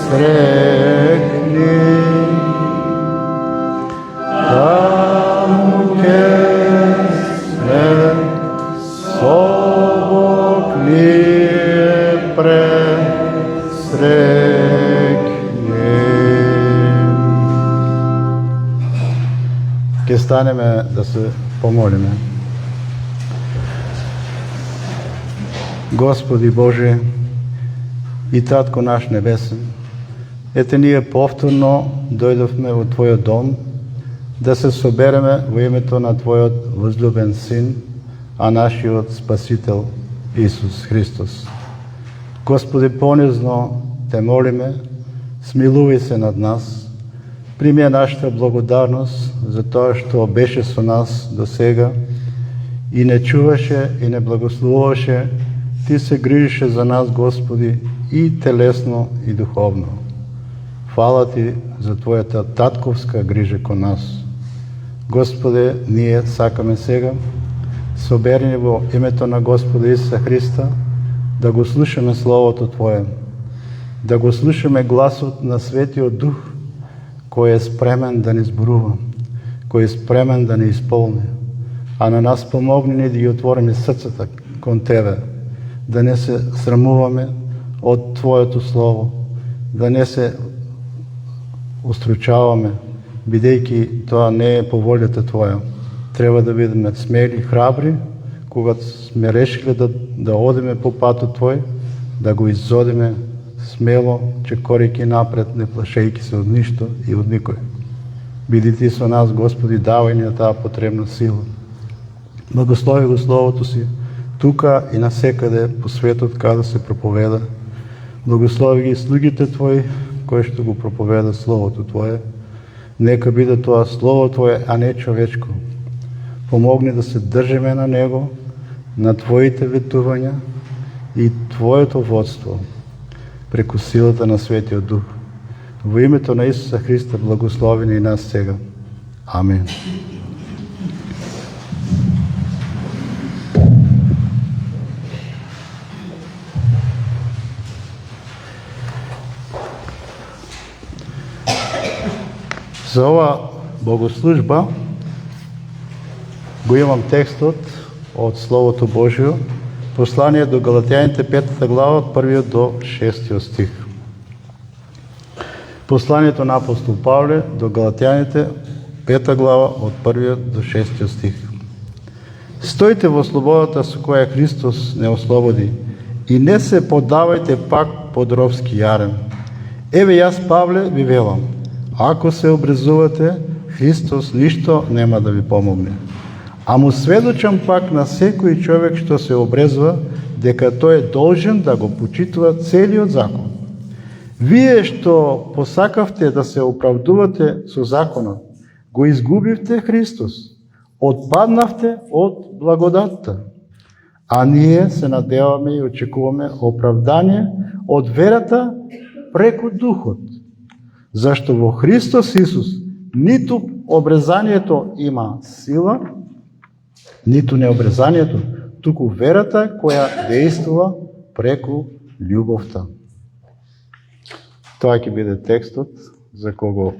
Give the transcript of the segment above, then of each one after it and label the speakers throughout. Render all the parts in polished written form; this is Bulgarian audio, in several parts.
Speaker 1: срекни, таму ќе сме со Бог ние пресрекни. Ке станеме да се помолиме. Господи Боже и Татко наш небесен, ете ние повторно дојдовме во Твојот дом да се собереме во името на Твојот возлюбен Син, а нашиот Спасител Исус Христос. Господи, понизно Те молиме, смилувај се над нас, прими нашата благодарност за тоа што беше со нас до сега и не чуваше и не благословуваше. Ти се грижеше за нас, Господи, и телесно и духовно. Фала Ти за Твојата татковска грижа кон нас. Господи, ние сакаме сега, соберени во името на Господа Исуса Христа, да го слушаме Словото Твое, да го слушаме гласот на Светиот Дух, кој е спремен да ни зборува, кој е спремен да ни исполни, а на нас помогни да ги отвориме срцата кон Тебе, да не се срамуваме од Твоето Слово, да не се устручаваме, бидејќи тоа не е по волјата Твоја. Треба да бидеме смели, храбри, когато сме решили да одиме по патот Твој, да го изодиме смело, чекорејќи напред, не плашејќи се од ништо и од никој. Биди Ти со нас, Господи, давај ни таа потребна сила. Благослови го Словото Си, тука и насекаде по светот каде се проповеда. Благослови ги слугите Твои, кои што го проповеда Словото Твое. Нека биде тоа Слово Твое, а не човечко. Помогни да се држиме на него, на Твоите ветувања и Твоето водство, преку силата на Светиот Дух. Во името на Исуса Христа благослови ни нас сега. Амин. За ова богослужба го имам текстот од Словото Божие, послание до Галатјаните 5 глава од 1 до 6 стих. Посланието на апостол Павле до Галатјаните 5 глава од 1 до 6 стих. Стоите во слободата со која Христос не ослободи и не се подавајте пак под робски јарем. Еве јас, Павле, ви велам, ако се обрезувате, Христос ништо нема да ви помогне. А му сведочам пак на секој човек што се обрезува, дека тој е должен да го почитува целиот закон. Вие што посакавте да се оправдувате со законот, го изгубивте Христос, отпаднавте од благодатта. А ние се надеваме и очекуваме оправдание од верата преку Духот. Зашто во Христос Исус ниту обрезанието има сила, ниту необрезанието, туку верата која действува преку љубовта. Тоа ќе биде текстот за кого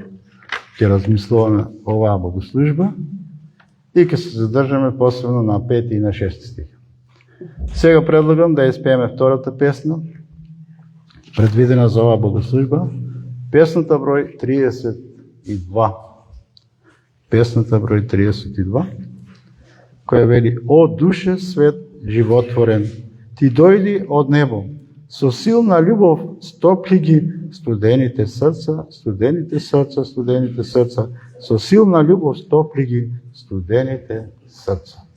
Speaker 1: ќе размислуваме оваа богослужба и ќе се задржаме посебно на 5 и на 6 стих. Сега предлагам да испееме втората песна, предвидена за оваа богослужба, песната број 32. Песната број 32, која вели: О душе свет животворен, ти дојди од небо, со силна љубов стопли ги студените срца, студените срца, студените срца, со силна љубов стопли ги студените срца.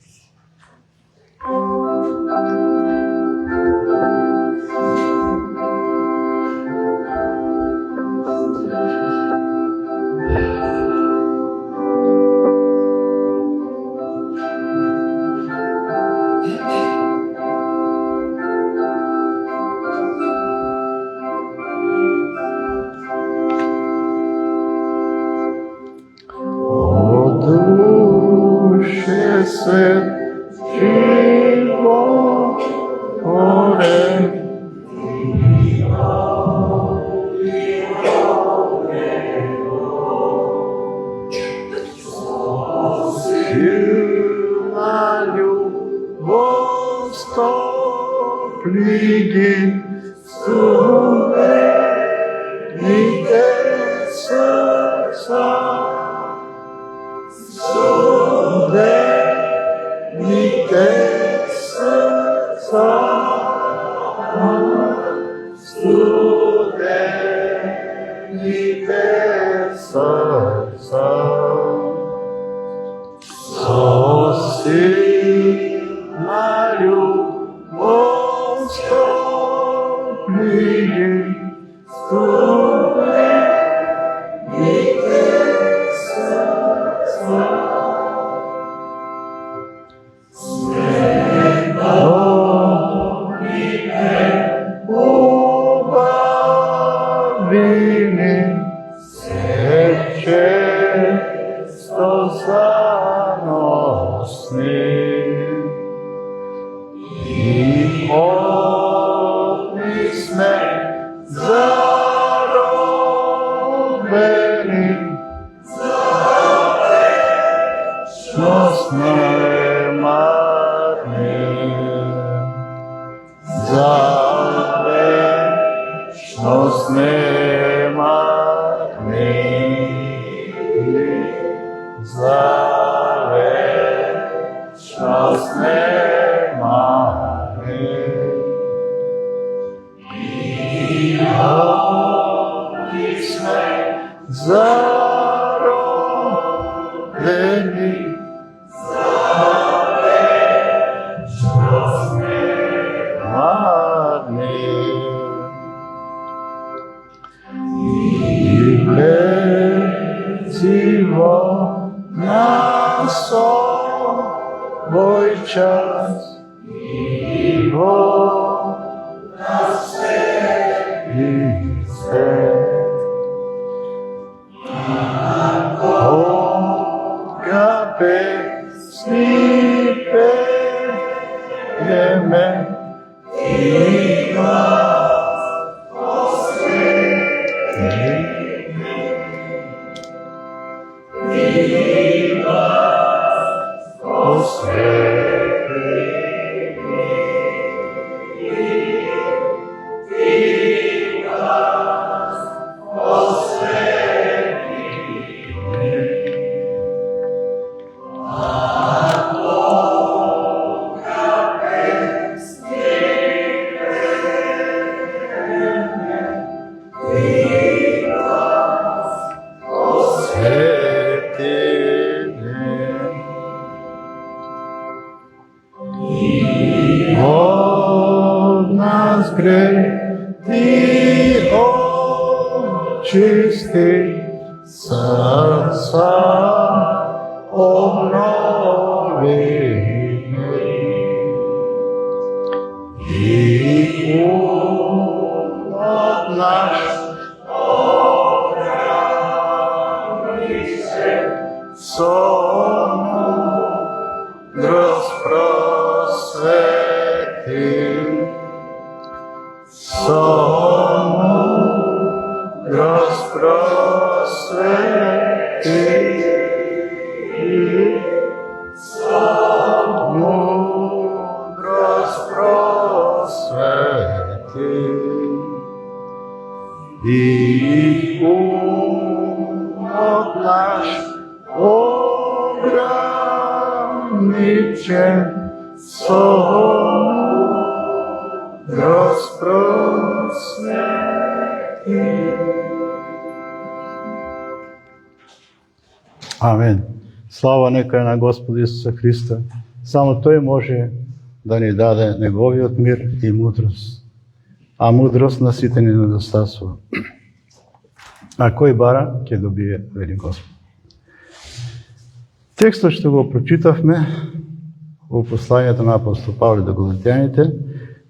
Speaker 1: Свет животворен, вини се често заносни и одни сме заробени вечност немарни за вечност немарни за вечност немарни и одни сме заробени на свой час и во наследице. Бога песни пееме и глас последни. Ти очисти сърца обнови и умът наш обрави се со мудрост просвети. Мудрост просвети, мудрост просвети, и умот наш ограничен со разпросвети. Амен. Слава нека на Господа Исуса Христа. Само Тој може да ни даде Неговиот мир и мудрост. А мудрост на сите ни недостасува. А кој бара, ќе добие, вели Господ. Текстот што го прочитавме во посланието на апостол Павле до Галатјаните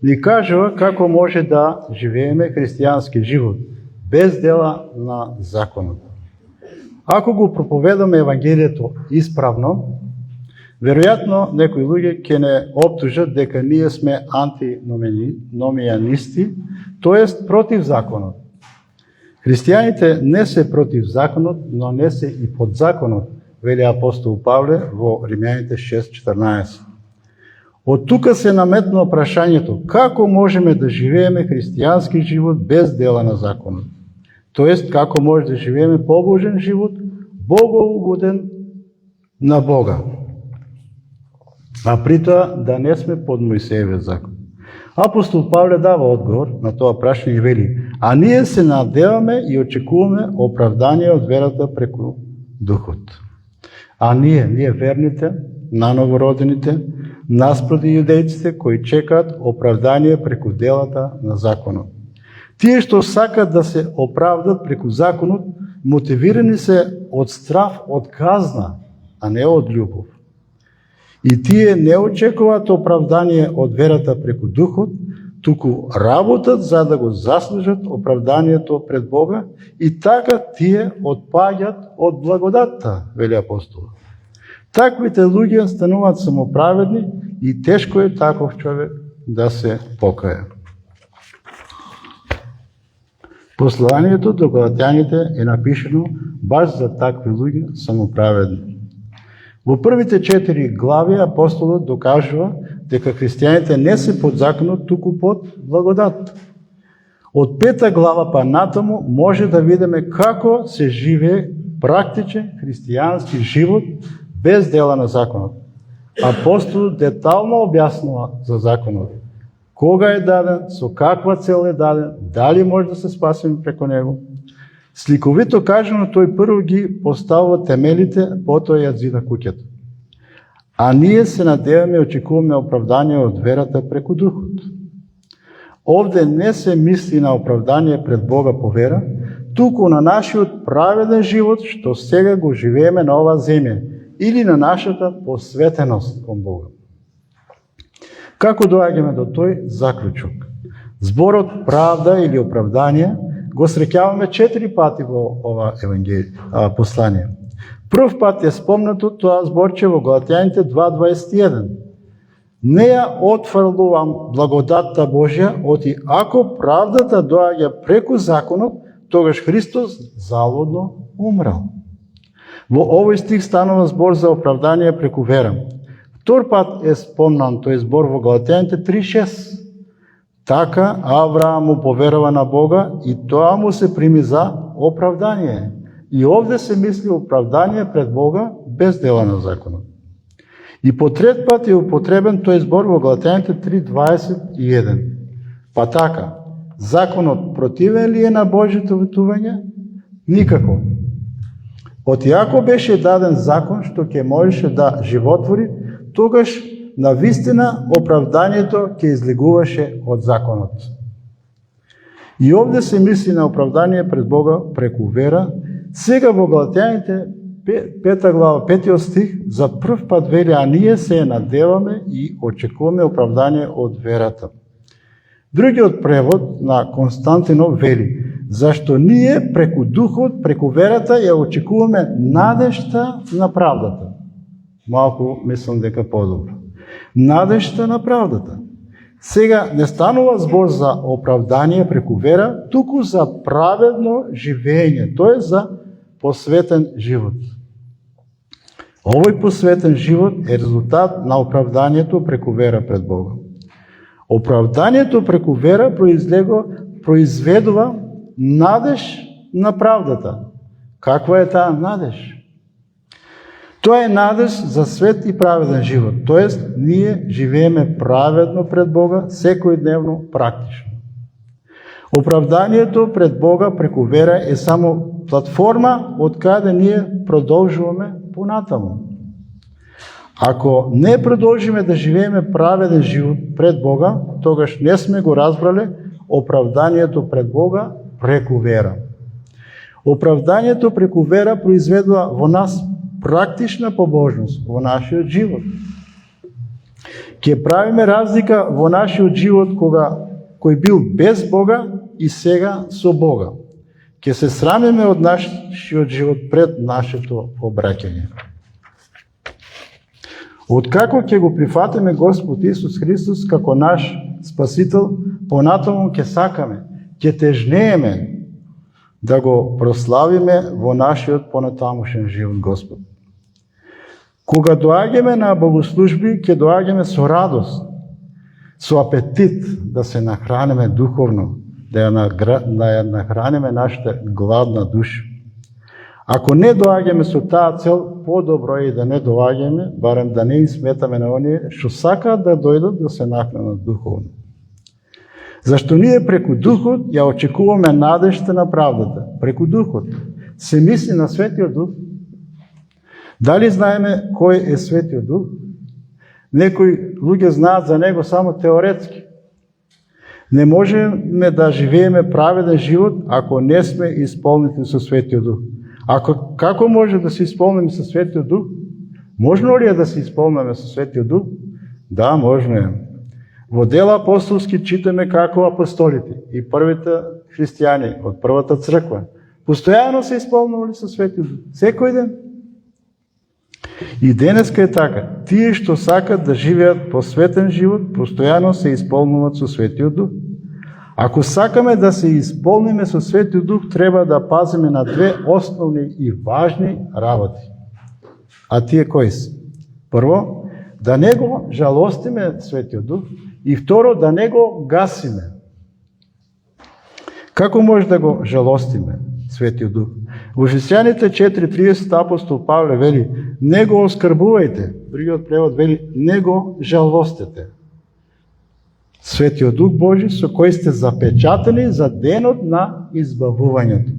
Speaker 1: ни кажува како може да живееме христијански живот без дела на законот. Ако го проповедаме Евангелието исправно, веројатно некои луѓе ќе не оптужат дека ние сме антиномијанисти, тоест против законот. Христијаните не се против законот, но не се и под законот, вели апостол Павле во Римјаните 6:14. Од тука се наметна прашањето како можеме да живееме христијански живот без дела на законот. Тоест, како може да живееме побожен живот, богоугоден на Бога. А при тоа да не сме под Мојсеевиот закон. Апостол Павле дава одговор на тоа прашање и вели: а ние се надеваме и очекуваме оправдание од верата преку Духот. А ние верните, нановородените, наспроти јудејците кои чекаат оправдание преку делата на законот. Тие што сакат да се оправдат преку законот, мотивирани се од страв од казна, а не од љубов. И тие не очекуваат оправдание од верата преку Духот, туку работат за да го заслужат оправданието пред Бога и така тие отпаѓат од благодатта, вели апостол. Таквите луѓе стануваат самоправедни и тешко е таков човек да се покае. Посланието до галатјаните е напишено баш за такви луѓе самоправедни. Во првите 4 глави апостолот докажува дека христијаните не се под законот, туку под благодат. Од 5 глава па натаму може да видиме како се живее практичен христијански живот без дела на законот. Апостолот детално објаснува за законот. Кога е даден, со каква цел е даден, дали може да се спасиме преко него. Сликовито кажано, тој прво ги поставува темелите, потоа ја зида куќата. А ние се надеваме и очекуваме оправдание од верата преку Духот. Овде не се мисли на оправдание пред Бога по вера, туку на нашиот праведен живот, што сега го живееме на оваа земја, или на нашата посветеност кон Бога. Како доаѓаме до тој заклучок? Зборот правда или оправдание го среќаваме 4 пати во ова послание. Прв пат е спомнато тоа зборче во Галатјаните 2:21. Не ја отфрлувам благодатта Божја, оти ако правдата доаѓа преку законот, тогаш Христос залудно умрал. Во овој стих станува збор за оправдание преку вера. Втор пат е спомнан тој збор во Галатјаните 3:6. Така Авраам му поверува на Бога и тоа му се прими за оправдание. И овде се мисли оправдание пред Бога без дела на законот. И по трет пат е употребен тој збор во Галатјаните 3:21. Па така, законот противен ли е на Божјото ветување? Никако. Оти ако беше даден закон што ќе можеше да животвори, тогаш на вистина оправданието ќе излегуваше од законот. И овде се мисли на оправдание пред Бога преку вера. Сега во Галатјаните 5 глава 5 стих за прв пат вели, а ние се надеваме и очекуваме оправдание од верата. Другиот превод на Константинов вели, зашто ние преку Духот, преку верата ја очекуваме надежта на правдата. Малку мислам дека подобро. Надежта на правдата. Сега не станува збор за оправдание преку вера, туку за праведно живење, тоа е за посветен живот. Овој посветен живот е резултат на оправданието преку вера пред Бога. Оправданието преку вера произведува надеж на правдата. Каква е таа надеж? Тоа е надеж за свет и праведен живот, тоест ние живееме праведно пред Бога, секојдневно практично. Оправданието пред Бога преку вера е само платформа од каде ние продолжуваме понатаму. Ако не продолжиме да живееме праведен живот пред Бога, тогаш не сме го разбрале оправданието пред Бога преку вера. Оправданието преку вера произведува во нас практична побожност во нашиот живот. Ќе правиме разлика во нашиот живот кој бил без Бога и сега со Бога. Ќе се срамиме од нашиот живот пред нашето обраќање. Откако ќе го прифатиме Господ Исус Христос како наш Спасител, понатаму ќе сакаме, ќе тежнееме да го прославиме во нашиот понатамушен живот Господ. Кога доаѓаме на богослужби, ќе доаѓаме со радост, со апетит да се нахраниме духовно, да ја нахраниме нашата гладна душа. Ако не доаѓаме со таа цел, подобро е и да не доаѓаме, барем да не им сметаме на оние што сакаат да дојдат да се нахранат духовно. Зашто ние преку Духот ја очекуваме надежта на правдата. Преку Духот се мисли на Светиот Дух. Дали знаеме кој е Светиот Дух? Некои луѓе знаат за него само теоретски. Не можеме да живееме праведен живот ако не сме исполнети со Светиот Дух. Како може да се исполниме со Светиот Дух? Можно ли е да се исполниме со Светиот Дух? Да, можно е. Во Дела апостолски читаме како апостолите и првите христијани од првата црква постојано се исполнували со Светиот Дух. Секој ден. И денеска е така. Тие што сакат да живеат посветен живот, постојано се исполнуваат со Светиот Дух. Ако сакаме да се исполниме со Светиот Дух, треба да пазиме на две основни и важни работи. А тие кои се? Прво, да не го жалостиме Светиот Дух, и второ, да не го гасиме. Како може да го жалостиме Светиот Дух? Во Ефесјаните 4:30 апостол Павле вели: не го оскрбувајте. Другиот превод вели: не го жалостете. Светиот Дух Божи со кој сте запечатени за денот на избавувањето.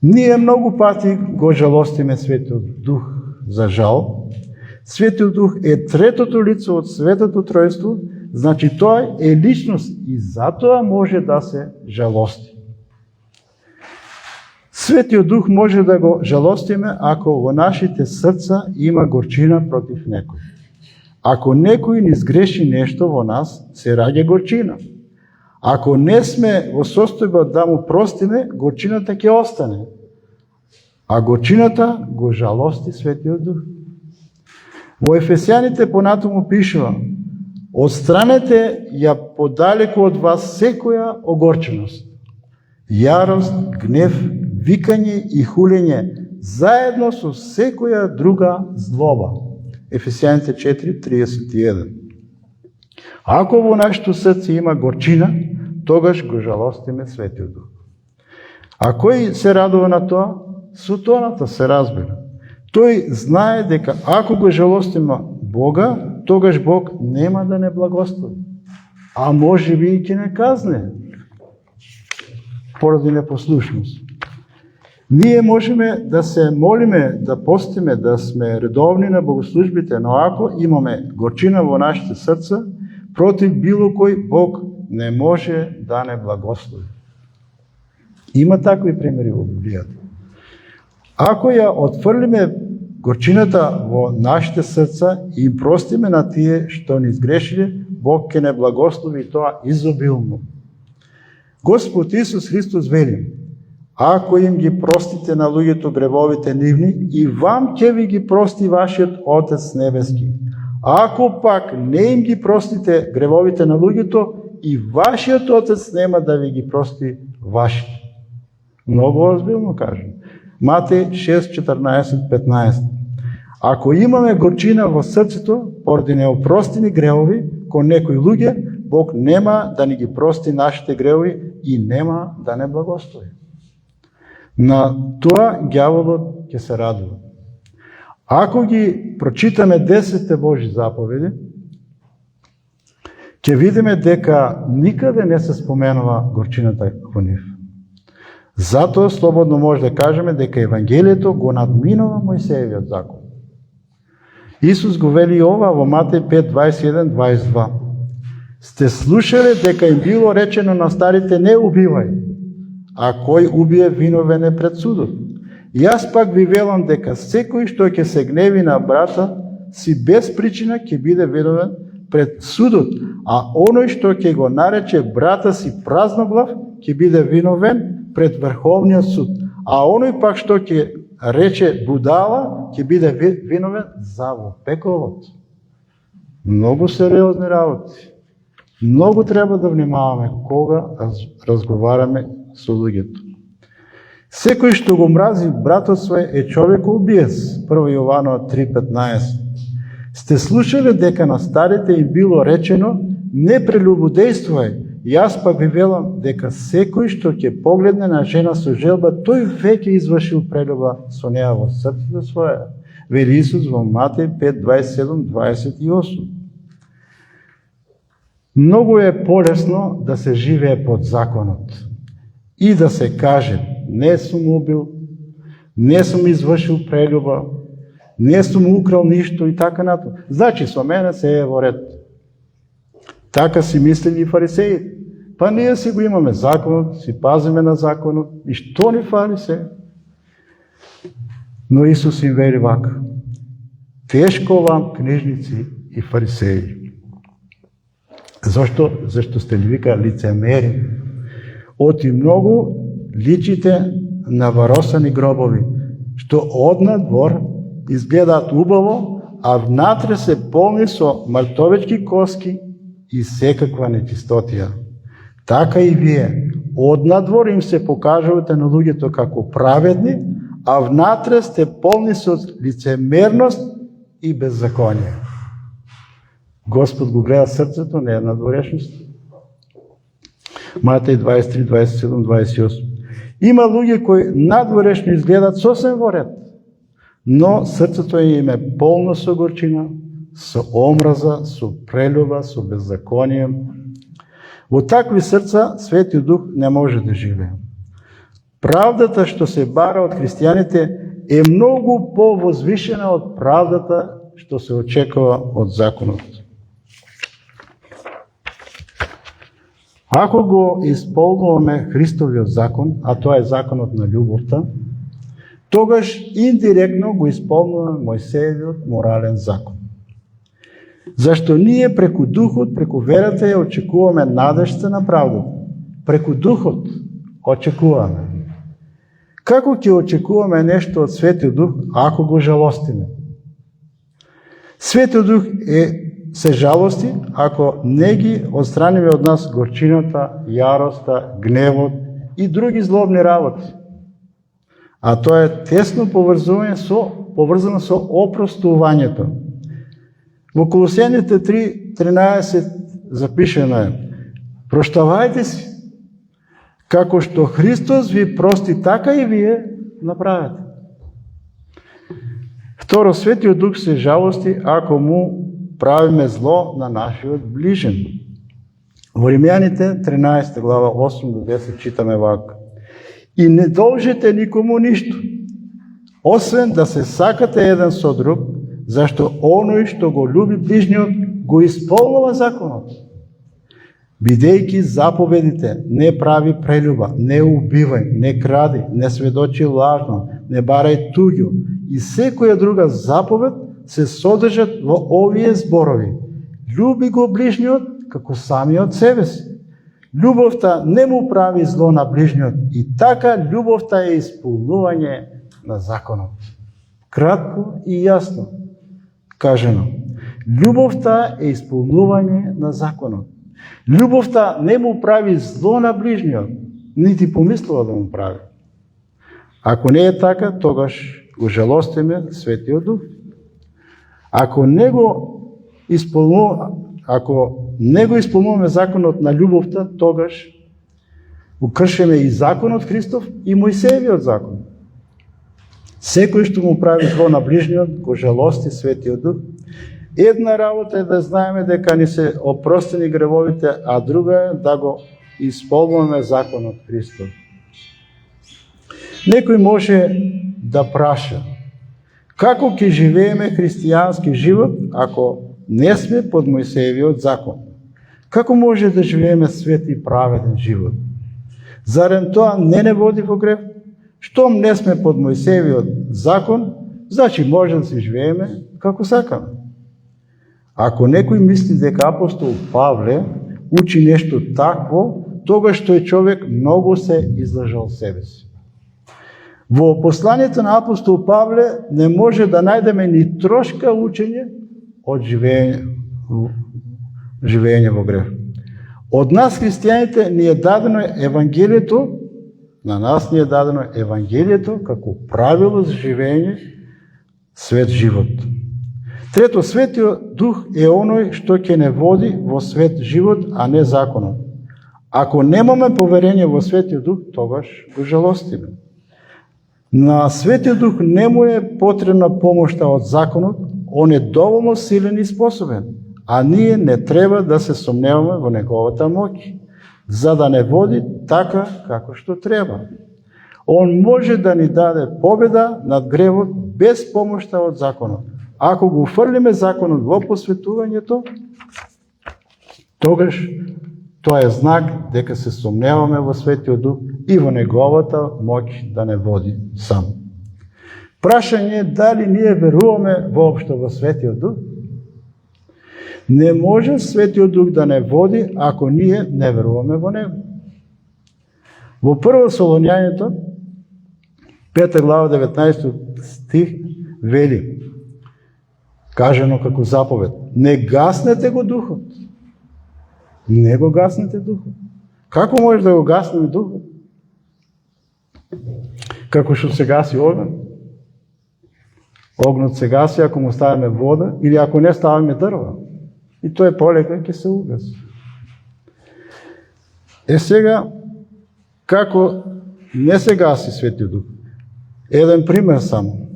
Speaker 1: Ние многу пати го жалостиме Светиот Дух, за жал. Светиот Дух е третото лице од Светото Тројство, значи тоа е личност и затоа може да се жалости. Светиот Дух може да го жалостиме ако во нашите срца има горчина против некој. Ако некој ни сгреши нешто во нас, се раѓа горчина. Ако не сме во состојба да му простиме, горчината ќе остане. А горчината го жалости Светиот Дух. Во Ефесјаните понатаму пишува: отстранете ја подалеку од вас секоја огорченост, јарост, гнев, викање и хулење, заедно со секоја друга злоба. Ефесјаните 4:31. Ако во нашето срце има горчина, тогаш го жалостиме Светиот Дух. А кој се радува на тоа? Сутоната се разбира. Тој знае дека ако го жалостиме Бога, тогаш Бог нема да не благослови. А може би и ќе не казне поради непослушност. Ние можеме да се молиме, да постиме, да сме редовни на богослужбите, но ако имаме горчина во нашите срца, против било кој Бог не може да не благослови. Има такви примери во Библијата. Ако ја отфрлиме горчината во нашите срца и им простиме на тие што ни сгрешиле, Бог ќе не благослови тоа изобилно. Господ Исус Христос вели: ако им ги простите на луѓето гревовите нивни, и вам ќе ви ги прости вашиот Отец Небески. Ако пак не им ги простите гревовите на луѓето, и вашиот Отец нема да ви ги прости вашите. Много озбилно кажем. Матеј 6:14-15. Ако имаме горчина во срцето поради неопростени гревови кон некои луѓе, Бог нема да ни ги прости нашите гревови и нема да не благослови. На тоа ѓаволот ќе се радува. Ако ги прочитаме 10 Божи заповеди, ќе видиме дека никаде не се споменува горчината во нив. Затоа слободно може да кажеме дека Евангелието го надминува Мојсеевиот закон. Исус го вели ова во Матеј 5:21-22. Сте слушале дека им било речено на старите: не убивај, а кој убие виновен е пред судот. Јас пак ви велам дека секој што ќе се гневи на брата си без причина ќе биде виновен пред судот, а оној што ќе го нарече брата си празноглав ќе биде виновен пред Врховниот суд, а оној пак што ќе рече будала ќе биде виновен за во пеколот. Многу сериозни работи. Многу треба да внимаваме кога разговараме со луѓето. Секој што го мрази братот свој е човекоубиец. 1 Јовано 3:15. Сте слушале дека на старите им било речено: не прелюбодејствувај. Јас пак ви велам дека секој што ќе погледне на жена со желба, тој веќе извршил прелюба со неа во срцето свое. Вели Исус во Матеј 5:27-28. Многу е полесно да се живее под законот и да се каже: не сум убил, не сум извршил прелюба, не сум украл ништо и така натаму. Значи со мене се е во ред. Така си мислели и фарисеите. Па ние си го имаме законот, си пазиме на законот и што ни фали се? Но Исус им вели вака: тешко вам, книжници и фарисеи. Зошто? Зашто сте ли вика лицемери. Оти многу личите на варосани гробови, што однадвор изгледаат убаво, а внатре се полни со мртовечки коски и секаква нечистотија. Така и вие, однадвор им се покажувате на луѓето како праведни, а внатре сте полни со лицемерност и беззаконие. Господ го гледа срцето, не е надворешност. Матеј 23, 27, 28. Има луѓе кои надворешно изгледат сосем во ред, но срцето им е полно со горчина, со омраза, со прелюба, со беззаконие. Во такви срца Светиот Дух не може да живее. Правдата што се бара од христијаните е многу повозвишена од правдата што се очекува од законот. Ако го исполнуваме Христовиот закон, а тоа е законот на љубовта, тогаш индиректно го исполнуваме Мојсеевиот морален закон. Зашто ние преку Духот, преку верата ја очекуваме надежта на правдата. Преку Духот очекуваме. Како ќе очекуваме нешто од Светиот Дух, ако го жалостиме? Светиот Дух се жалости ако не ги отстраниме од нас горчината, јароста, гневот и други злобни работи. А тоа е тесно поврзано со опростувањето. Во Колосјаните 3:13 запишено е: проштавајте си, како што Христос ви прости, така и вие направете. Второ, Светиот Дух се жалости ако му правиме зло на нашиот ближен. Во Римјаните 13 глава 8 до 10 читаме вака: и не должите никому ништо, освен да се сакате еден со друг, зашто оној што го люби ближниот го исполнува законот. Бидејќи заповедите: не прави прелюба, не убивај, не кради, не сведочи лажно, не барај туѓо и секоја друга заповед се содржат во овие зборови: љуби го ближниот како самиот себе си. Љубовта не му прави зло на ближниот и така љубовта е исполнување на законот. Кратко и јасно кажено. Љубовта е исполнување на законот. Љубовта не му прави зло на ближниот, нити помислува да му прави. Ако не е така, тогаш го жалостиме Светиот Дух. Ако не го исполнуваме законот на љубовта, тогаш го кршиме и законот Христов и Мојсеевиот закон. Секој што му прави зло на ближниот, го жалости Светиот Дух. Една работа е да знаеме дека ни се опростени гревовите, а друга е да го исполнуваме законот Христов. Некој може да праша: како ќе живееме христијански живот ако не сме под Мојсеевиот закон? Како може да живееме свет и праведен живот? Зарем тоа не води во грев? Штом не сме под Мојсеевиот закон, значи може да се живееме како сакаме. Ако некој мисли дека апостол Павле учи нешто такво, тогаш тој човек многу се излажал себе си. Во посланието на апостол Павле не може да најдеме ни трошка учење од живење во грев. Од нас, христијаните, ни е дадено Евангелието, на нас ни е дадено Евангелието како правило за живење свет живот. Трето, Светиот Дух е оној што ќе не води во свет живот, а не законот. Ако немаме поверење во Светиот Дух, тогаш го жалостиме. На Светиот Дух не му е потребна помошта од законот, он е доволно силен и способен, а ние не треба да се сомневаме во неговата моќ, за да не води така како што треба. Он може да ни даде победа над гревот без помошта од законот. Ако го фрлиме законот во посветувањето, тогаш тоа е знак дека се сомневаме во Светиот Дух и во неговата моќ да не води сам. Прашање е дали ние веруваме воопшто во Светиот Дух? Не може Светиот Дух да не води ако ние не веруваме во Него. Во Прво Солоњањето, 5 глава 19 стих вели, кажано како заповед, не гаснете го духот. Не го гаснете духот. Како може да го гаснеме духот? Како што се гаси оган. Огнот се гаси ако му ставиме вода или ако не ставиме дрва. И тој полека ќе се угаси. Сега, како не се гаси Светиот Дух? Еден пример само.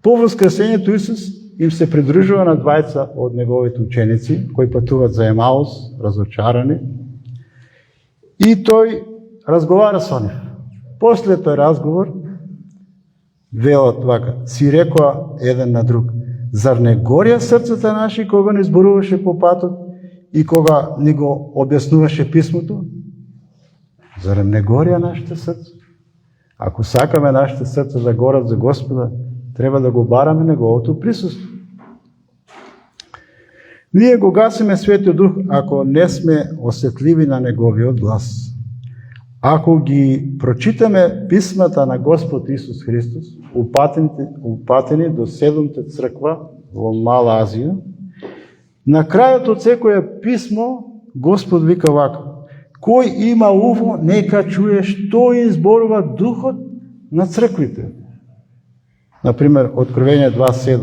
Speaker 1: По воскресението Исус им се придружува на двајца од неговите ученици, кои патуват за Емаус, разочарани. И тој разговара со нив. После тој разговор, велат вака, си рекоа еден на друг, зар не горја срцата наши кога ни зборуваше по патот и кога ни го објаснуваше писмото? Зарем не горја нашите срца? Ако сакаме нашите срца да горат за Господа, треба да го бараме Неговото присуство. Ние го гасиме Светиот Дух ако не сме осетливи на Неговиот глас. Ако ги прочитаме писмата на Господ Исус Христос, упатени до 7-те црква во Мала Азија, на крајот од секое писмо Господ вика вака: кој има уво, нека чуе што им зборува Духот на црквите. Например, Откровение 2:7.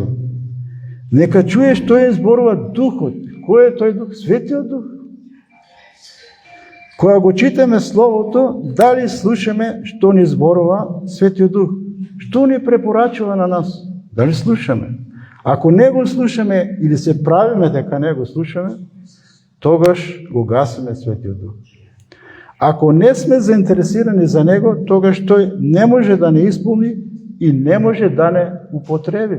Speaker 1: Нека чуе што им зборува Духот. Кој е тој Дух? Светиот Дух. Кога го читаме Словото, дали слушаме што ни зборува Светиот Дух? Што ни препорачува на нас? Дали слушаме? Ако не го слушаме или се правиме дека не го слушаме, тогаш го гасиме Светиот Дух. Ако не сме заинтересирани за Него, тогаш тој не може да не исполни и не може да не употреби.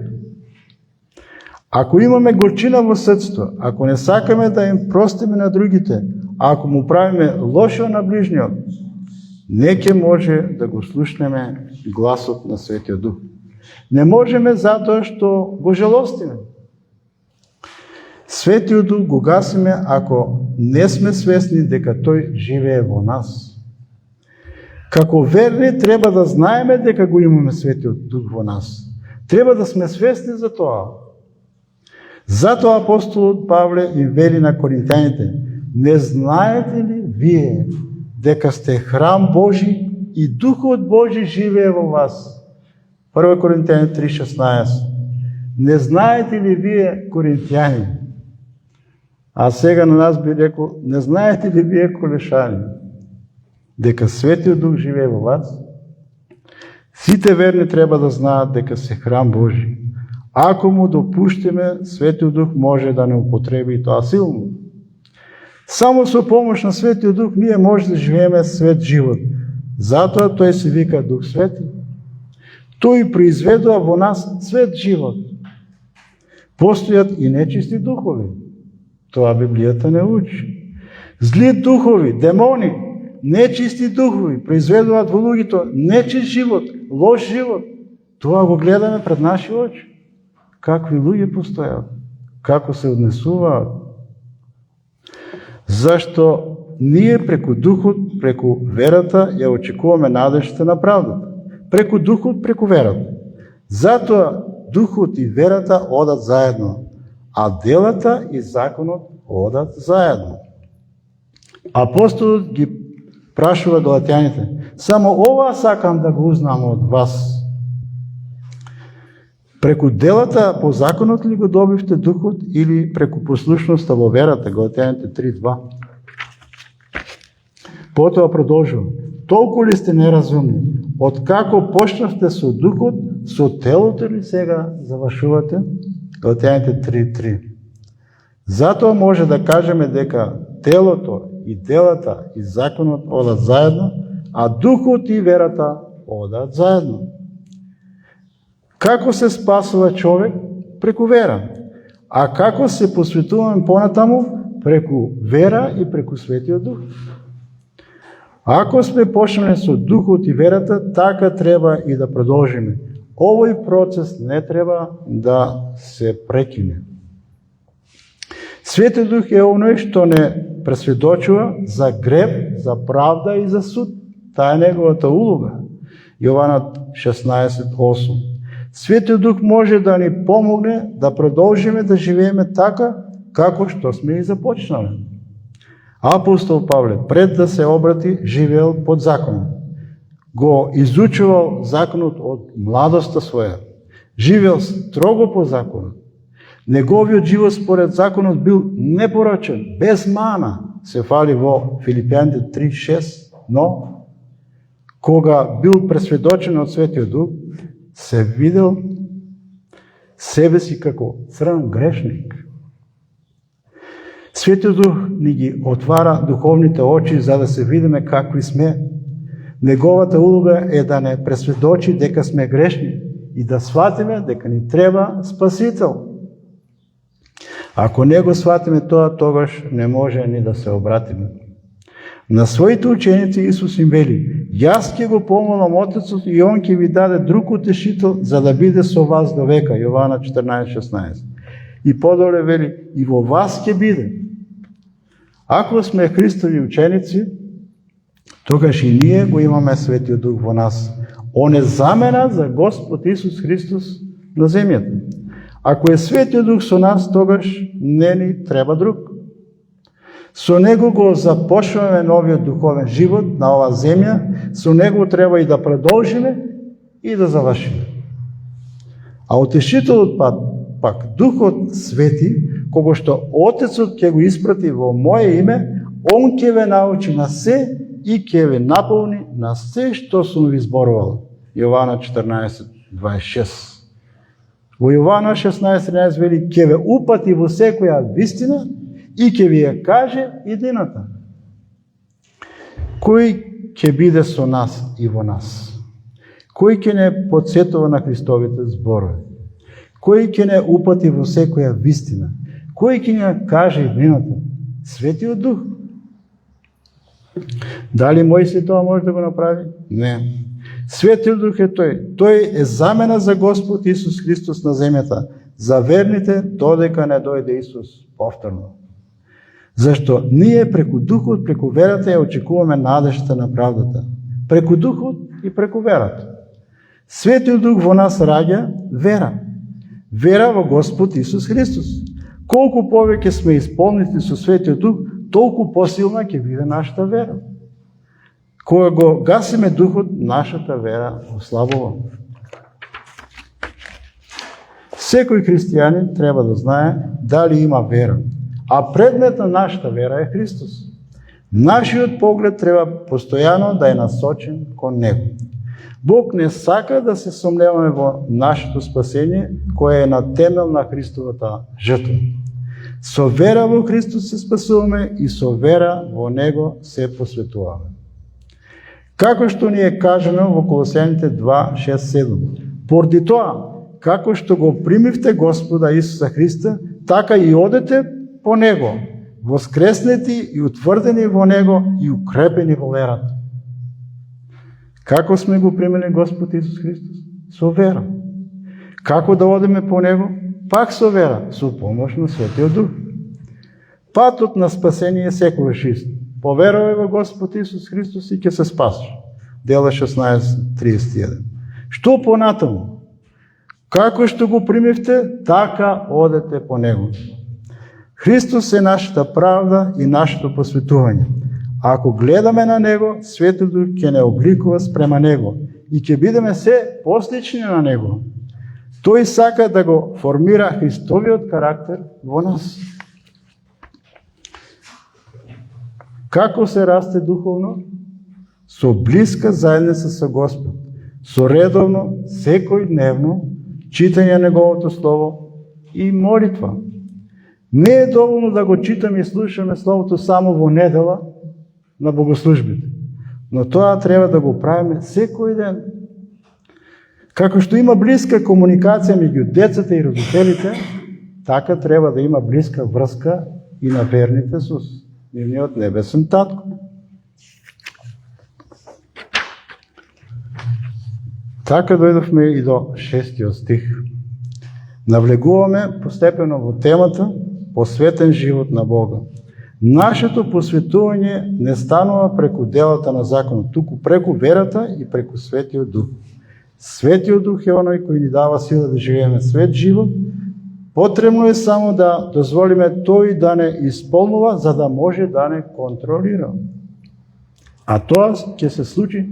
Speaker 1: Ако имаме горчина во срцето, ако не сакаме да им простиме на другите, ако му правиме лошо на ближниот, не ќе може да го слушнеме гласот на Светиот Дух. Не можеме затоа што го жалостиме. Светиот Дух го гасиме ако не сме свесни дека тој живее во нас. Како верни треба да знаеме дека го имаме Светиот Дух во нас. Треба да сме свесни за тоа. Затоа апостолот Павле им вели на коринтяните: не знаете ли вие дека сте храм Божи и Духот Божи живее во вас? 1 Коринтяни 3:16. Не знаете ли вие, коринтяни? А сега на нас би рекол: не знаете ли вие, колешани, дека Светиот Дух живее во вас? Сите верни треба да знаат дека се храм Божи. Ако му допуштиме, Светиот Дух може да не употреби и тоа силно. Само со помош на Светиот Дух ние може да живееме свет живот. Затоа тој се вика Дух Свети. Тој произведува во нас свет живот. Постојат и нечисти духови. Тоа Библијата не учи. Зли духови, демони, нечисти духови произведуваат во луѓето нечист живот, лош живот. Тоа го гледаме пред наши очи. Какви луѓе постојат, како се однесуваат. Зашто ние преку Духот, преку верата ја очекуваме надежта на правдата. Преку Духот, преку верата. Затоа Духот и верата одат заедно, а делата и законот одат заедно. Апостолот ги прашува галатјаните: само ова сакам да го узнам од вас. Преку делата по законот ли го добивте Духот или преку послушноста во верата? Галатјаните 3:2. Потоа продолжува: толку ли сте неразумни? Откако почнавте со Духот, со телото ли сега завршувате? Галатјаните 3:3. Затоа може да кажеме дека телото и делата и законот одат заедно, а Духот и верата одат заедно. Како се спасува човек? Преку вера. А како се посветуваме понатаму? Преку вера и преку Светиот Дух. Ако сме почнали со Духот и верата, така треба и да продолжиме. Овој процес не треба да се прекине. Светиот Дух е оној што не пресведочува за греб, за правда и за суд. Таа е неговата улога. Јована 16:8. Светиот Дух може да ни помогне да продолжиме да живееме така како што сме и започнале. Апостол Павле, пред да се обрати, живеел под законот. Го изучувал законот од младоста своја. Живеел строго по законот. Неговиот живот според законот бил непорочен, без мана, се фали во Филипјаните 3:6, но кога бил пресведочен од Светиот Дух, се видел себе си како црн грешник. Светиот Дух ни ги отвара духовните очи за да се видиме какви сме. Неговата улога е да не пресведочи дека сме грешни и да сватиме дека ни треба спасител. Ако не го сватиме тоа, тогаш не може ни да се обратиме. На своите ученици Исус им вели: јас ќе го помолам Отецот и Он ќе ви даде друг утешител за да биде со вас до века. Јована 14:16. И подоле вели: и во вас ќе биде. Ако сме Христови ученици, тогаш и ние го имаме Светиот Дух во нас. Он е замена за Господ Исус Христос на земјата. Ако е Светиот Дух со нас, тогаш не ни треба друг. Со Него го започнуваме новиот духовен живот на оваа земја, со Него треба и да продолжиме и да завршиме. А утешителот пак Духот Свети, кога што Отецот ќе го испрати во моје име, Он ќе ве научи на се и ќе ве наполни на се што сум ви зборувал. Јована 14:26. Во Јована 16:13 вели: ќе ве упати во секоја вистина и ќе ви ја каже иднината. Кој ќе биде со нас и во нас? Кој ќе не подсетува на Христовите зборови? Кој ќе не упати во секоја вистина? Кој ќе не каже иднината? Светиот Дух. Дали Мојсей тоа може да го направи? Не. Светиот Дух е тој. Тој е замена за Господ Исус Христос на земјата, за верните додека не дојде Исус повторно. Зашто ние преку Духот, преку верата ја очекуваме надежта на правдата. Преку Духот и преку верата. Светиот Дух во нас раѓа вера. Вера во Господ Исус Христос. Колку повеќе сме исполнети со Светиот Дух, толку посилна ќе биде нашата вера. Кога го гасиме Духот, нашата вера ослабува. Секој христијанин треба да знае дали има вера, а предмет на нашата вера е Христос. Нашиот поглед треба постојано да е насочен кон Него. Бог не сака да се сомневаме во нашето спасение, кое е на темел на Христовата жртва. Со вера во Христос се спасуваме и со вера во Него се посветуваме. Како што ни е кажано во Колосјаните 2:6-7. Поради тоа, како што го примивте Господа Исуса Христа, така и одете по Него, воскреснети и утврдени во Него и укрепени во верата. Како сме го примили Господ Исус Христос? Со вера. Како да одеме по Него? Пак со вера, со помош на Светиот Дух. Патот на спасение е секогаш ист. Поверувај во Господ Исус Христос и ќе се спасиш. Дела 16:31. Што понатаму? Како што го примивте, така одете по Него. Христос е нашата правда и нашето посветување. Ако гледаме на Него, Светиот Дух ќе не обликува спрема Него и ќе бидеме се послични на Него. Тој сака да го формира Христовиот карактер во нас. Како се расте духовно? Со блиска заедница со Господ, со редовно, секојдневно читање Неговото Слово и молитва. Не е доволно да го читаме и слушаме Словото само во недела на богослужбите, но тоа треба да го правиме секој ден. Како што има блиска комуникација меѓу децата и родителите, така треба да има блиска врска и на верните со нивниот небесен татко. Така дојдовме и до 6 стих. Навлегуваме постепено во темата посветен живот на Бога. Нашето посветување не станува преку делата на законот, туку преку верата и преку Светиот Дух. Светиот Дух е оној кој ни дава сила да живееме свет живот. Потребно е само да дозволиме тој да не исполнува, за да може да не контролира. А тоа ќе се случи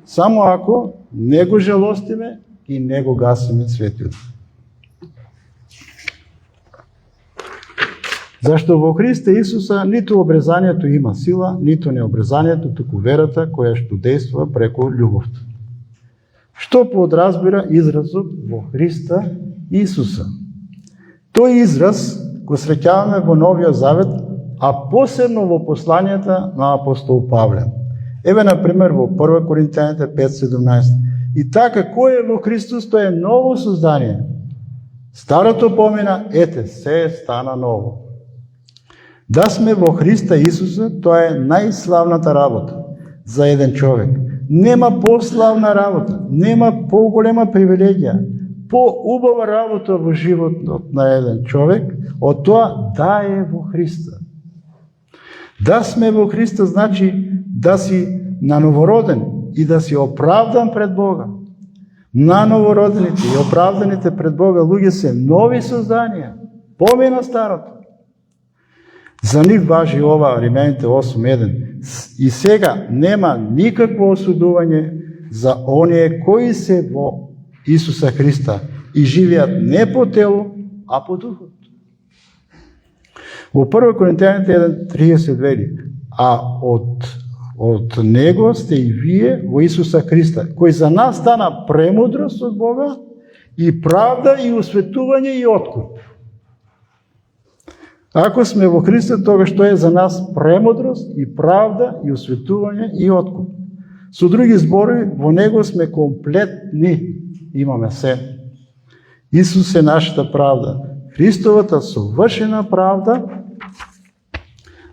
Speaker 1: само ако не го жалостиме и не го гасиме Светиот Дух. Зашто во Христа Исуса ниту обрезанието има сила, ниту необрезанието, туку верата која што действува преку љубовта. Што подразбира изразот во Христа Исуса? Тој израз го среќаваме во Новиот Завет, а посебно во посланијата на апостол Павле. Еве, например, во 1 Коринтијаните 5:17. И така, кој е во Христос, тој е ново создание. Старото помина, ете, се стана ново. Да сме во Христа Исуса, тоа е најславната работа за еден човек. Нема пославна работа, нема поголема привилегија, поубава работа во животот на еден човек, од тоа да е во Христа. Да сме во Христа значи да си нановороден и да си оправдан пред Бога. Нановородените и оправданите пред Бога луѓе се нови созданија, помина старото. За нив важи ова Римјаните 8:1. И сега нема никакво осудување за оние кои се во Исуса Христа и живеат не по тело, а по духот. Во 1 Коринтијаните 1:30 вели: а од Него сте и вие во Исуса Христа, кој за нас стана премудрост од Бога и правда и осветување и откуп. Ако сме во Христа, тогаш што е за нас премудрост и правда и осветување и откуп. Со други зборови, во Него сме комплетни, имаме се. Исус е нашата правда. Христовата совршена правда,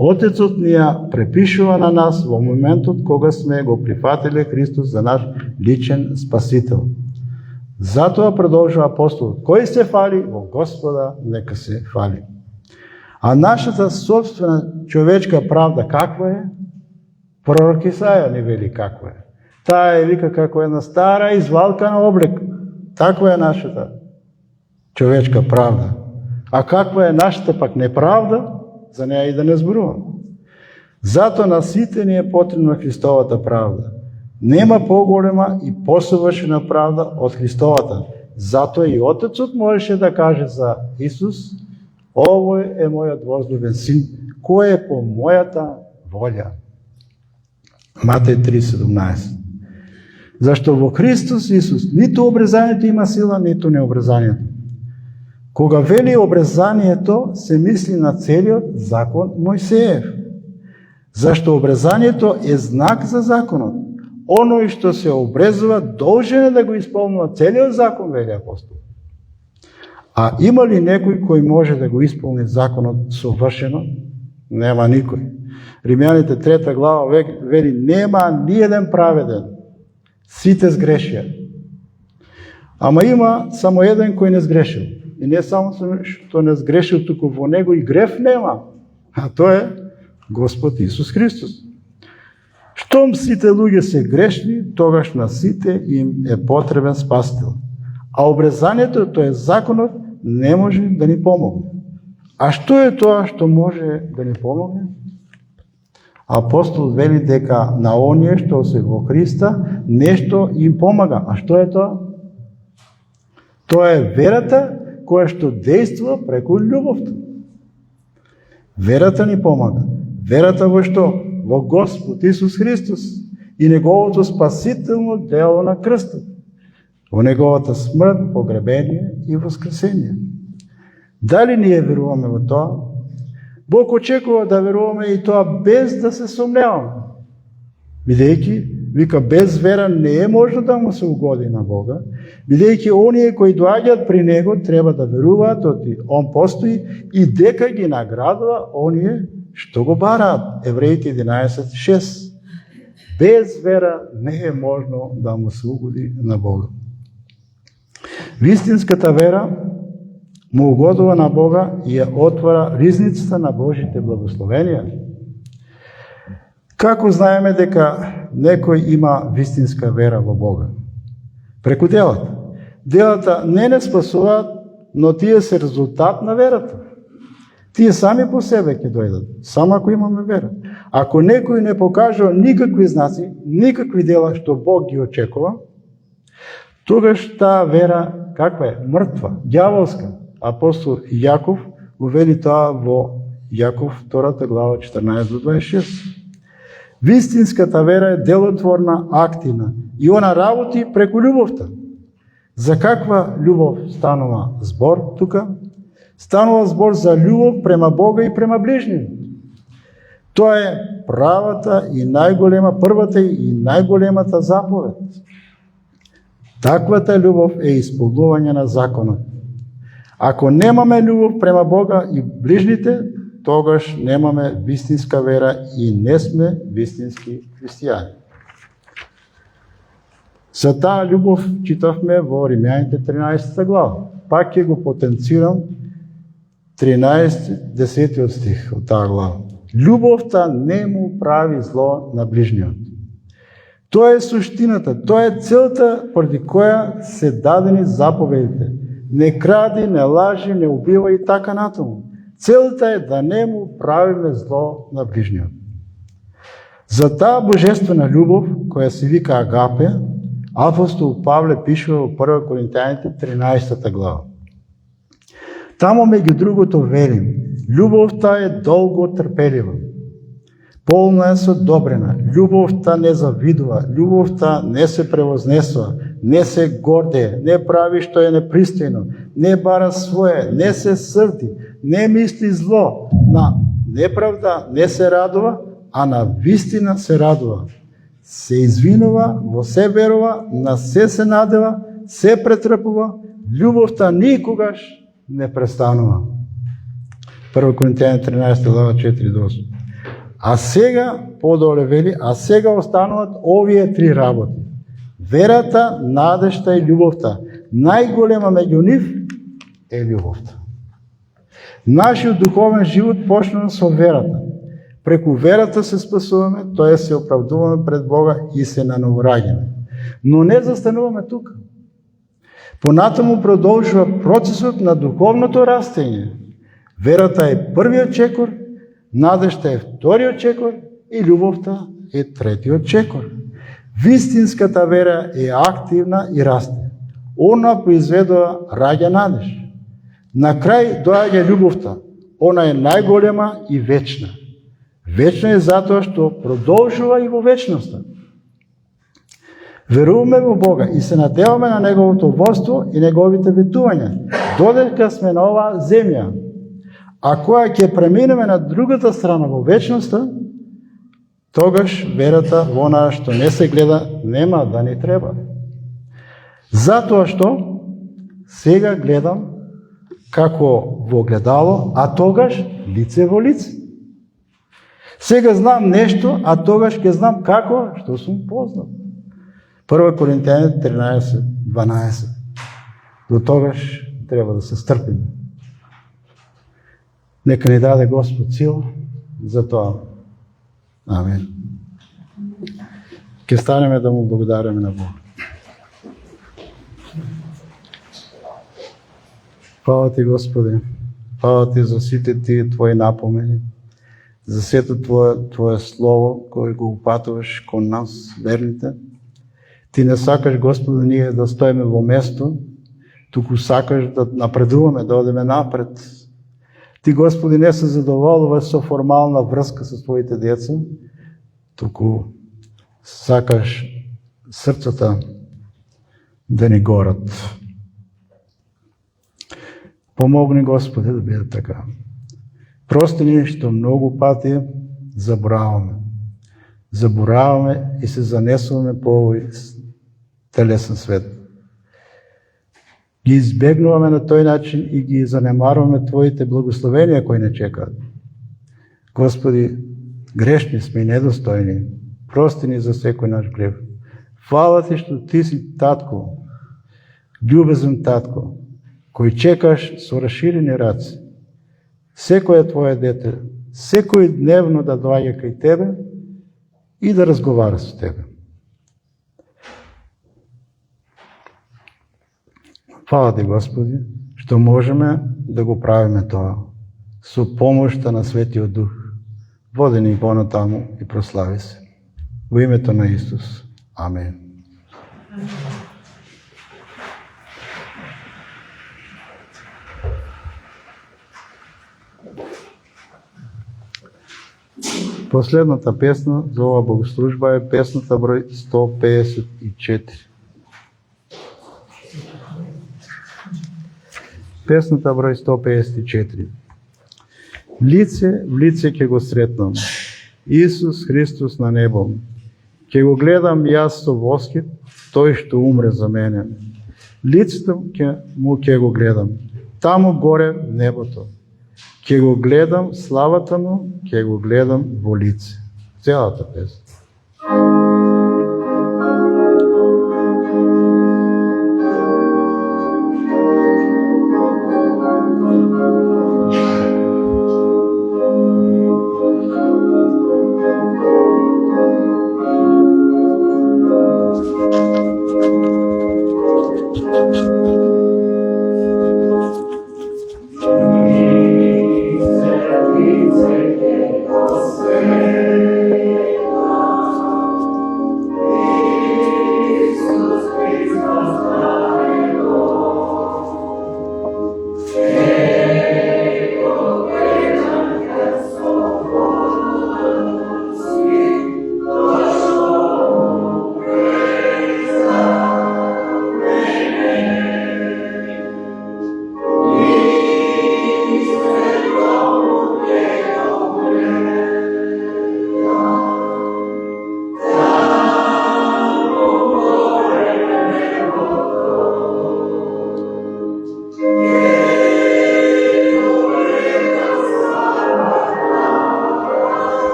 Speaker 1: Отецот ни ја препишува на нас во моментот кога сме го прифатиле Христос за наш личен спасител. Затоа продолжува апостолот: кој се фали во Господа, нека се фали. А нашата собствена човечка правда каква е? Пророк Исаја ни вели каква е. Таа е вика како една стара извалкана облека. Таква е нашата човечка правда. А каква е нашата пак неправда, за неја и да не зборувам. Затоа на сите ни е потребна Христовата правда. Нема поголема и посовршена правда од Христовата. Затоа и Отецот можеше да каже за Исус: овој е мојот возлюбен син, кој е по мојата волја. Матеј 3:17. Зашто во Христос Исус ниту обрезанието има сила, ниту необрезанието. Кога вели обрезанието, се мисли на целиот закон Мојсеев. Зашто обрезанието е знак за законот. Оној што се обрезува должен е да го исполнува целиот закон, вели апостол. А има ли некој кој може да го исполни законот совршено? Нема никој. Римјаните 3 глава вели: нема ни еден праведен, сите сгрешија. Ама има само еден кој не сгрешил. И не само што не сгрешил, туку во него и греф нема. А тоа е Господ Исус Христос. Штом сите луѓе се грешни, тогаш на сите им е потребен спасител. А обрезанието, тоа е законот, не може да ни помогне. А што е тоа што може да ни помогне? Апостол вели дека на оние што се во Христа нешто им помага. А што е тоа? Тоа е верата која што действува преку љубовта. Верата ни помага. Верата во што? Во Господ Исус Христос и Неговото спасително дело на крстот. Во Неговата смрт, погребение и воскресение. Дали ние веруваме во тоа? Бог очекува да веруваме и тоа без да се сомневаме. Бидејќи, вика, без вера не е можно да му се угоди на Бога, бидејќи оние кои доаѓаат при Него треба да веруваат оти Он постои и дека ги наградува оние што го бараат. Евреите 11:6. Без вера не е можно да му се угоди на Бога. Вистинската вера му угодува на Бога и ја отвора ризницата на Божите благословенија. Како знаеме дека некој има вистинска вера во Бога? Преку делата. Делата не спасуваат, но тие се резултат на верата. Тие сами по себе ќе дојдат, само ако имаме вера. Ако некој не покажува никакви знаци, никакви дела што Бог ги очекува, тогаш таа вера каква е? Мртва, ѓаволска. Апостол Јаков увели тоа во Јаков 2 глава 14-26. Вистинската вера е делотворна, активна и она работи преку љубовта. За каква љубов станува збор тука? Станува збор за љубов према Бога и према ближни. Тоа е правата и првата и најголемата заповед. Таквата љубов е исполнување на законот. Ако немаме љубов према Бога и ближните, тогаш немаме вистинска вера и не сме вистински христијани. За таа љубов читавме во Римјаните 13 глава. Пак ќе го потенцирам 13-10 стих од таа глава. Љубовта не му прави зло на ближниот. Тоа е суштината, тоа е целта поради која се дадени заповедите. Не кради, не лажи, не убива и така натаму. Целта е да не му правиме зло на ближниот. За таа божествена љубов, која се вика агапе, апостол Павле пишува во 1 Коринтијаните 13 глава. Тамо меѓу другото велим, љубовта е долго трпелива, полна е со добрина, љубовта не завидува, љубовта не се превознесува, не се гордее, не прави што е непристојно, не бара свое, не се срди, не мисли зло, на неправда не се радува, а на вистина се радува. Се извинува, во се верува, на се надева, се претрпува, љубовта никогаш не престанува. 1 Коринтијани 13 глава 4-8. А сега, подоле вели, а сега остануваат овие три работи. Верата, надежта и љубовта. Најголема меѓу нив е љубовта. Нашиот духовен живот почнува со верата. Преку верата се спасуваме, тоа се оправдуваме пред Бога и се нановораѓаме. Но не застануваме тука. Понатаму продолжува процесот на духовното растење. Верата е првиот чекор, надежта е вториот чекор и љубовта е третиот чекор. Вистинската вера е активна и расте. Она произведува раѓа надеж. На крај доаѓа љубовта. Она е најголема и вечна. Вечна е затоа што продолжува и во вечноста. Веруваме во Бога и се надеваме на Неговото воство и Неговите ветувања, додека сме на оваа земја. А која ќе преминеме на другата страна во вечноста, тогаш верата во онаа што не се гледа нема да ни треба. Затоа што сега гледам како во гледало, а тогаш лице во лице. Сега знам нешто, а тогаш ќе знам како што сум познат. 1 Коринтијани 13:12. До тогаш треба да се стрпиме. Нека ни даде Господ сила за тоа. Амин. Ке станеме да му благодариме на Бога. Фала ти, Господи, фала ти за сите тие Твои напомени, за сето Твое Слово, кое го упатуваш кон нас, верните. Ти не сакаш, Господи, ние да стоиме во место, туку сакаш да напредуваме, да одеме напред. Ти, Господи, не се задоволуваш со формална врска со Твоите деца, туку сакаш срцата да ни горат. Помогни, Господи, да биде така. Прости ни што многу пати забораваме. Забораваме и се занесуваме по овој телесен свет. Ги избегнуваме на тој начин и ги занемаруваме Твоите благословенија кои не чекаат. Господи, грешни сме и недостојни. Прости ни за секој наш грев. Фала Ти што Ти си Татко, љубезен Татко, кој чекаш со расширени раце, секој твое дете, секој дневно да доаѓа кај тебе и да разговара со тебе. Фала ти, Господи, што можеме да го правиме тоа со помошта на Светиот Дух. Води ни понатаму и прослави се. Во името на Исус. Амен. Последната песна за ова богослужба е песната број 154. Песната број 154. Лице в лице ќе го сретнам, Исус Христос на небо. Ќе го гледам јас со воскит, тој што умре за мене. Лицето ќе го гледам, таму горе в небото. Ќе го гледам славата му, ќе го гледам во лице. Целата песна.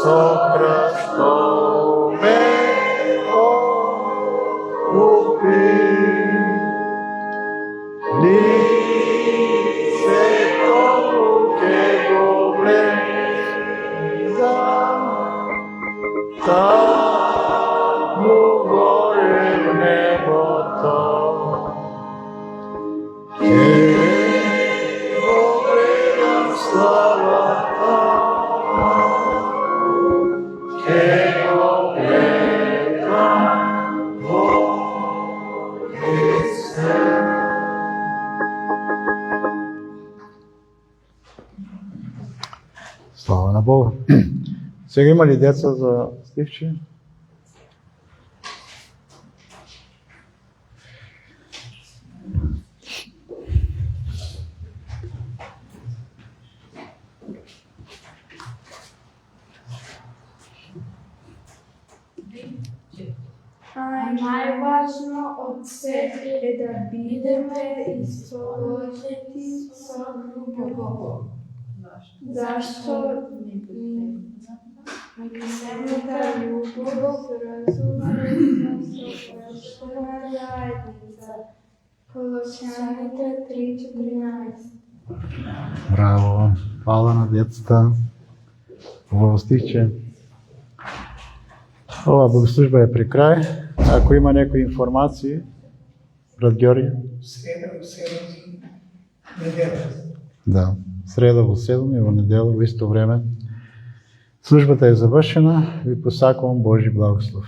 Speaker 2: Sopra sto me
Speaker 1: таму горе небото, ке го гледам славата, ке го гледам во лице. Слава на Бога. Сега има ли деца за стихче?
Speaker 2: Најважно од се е да бидеме исполнети со љубов. Зашто милосердната љубов разумна совршена заедница. Колосјаните 3:14.
Speaker 1: Браво, фала на децата. Убаво стихче. Ова богослужба е при крај. Ако има некои информации, брат Ѓорѓе?
Speaker 3: Среда во 7, недела.
Speaker 1: Да, среда во 7 и во недела во исто време. Службата е завршена. Ви посакувам Божи благослов.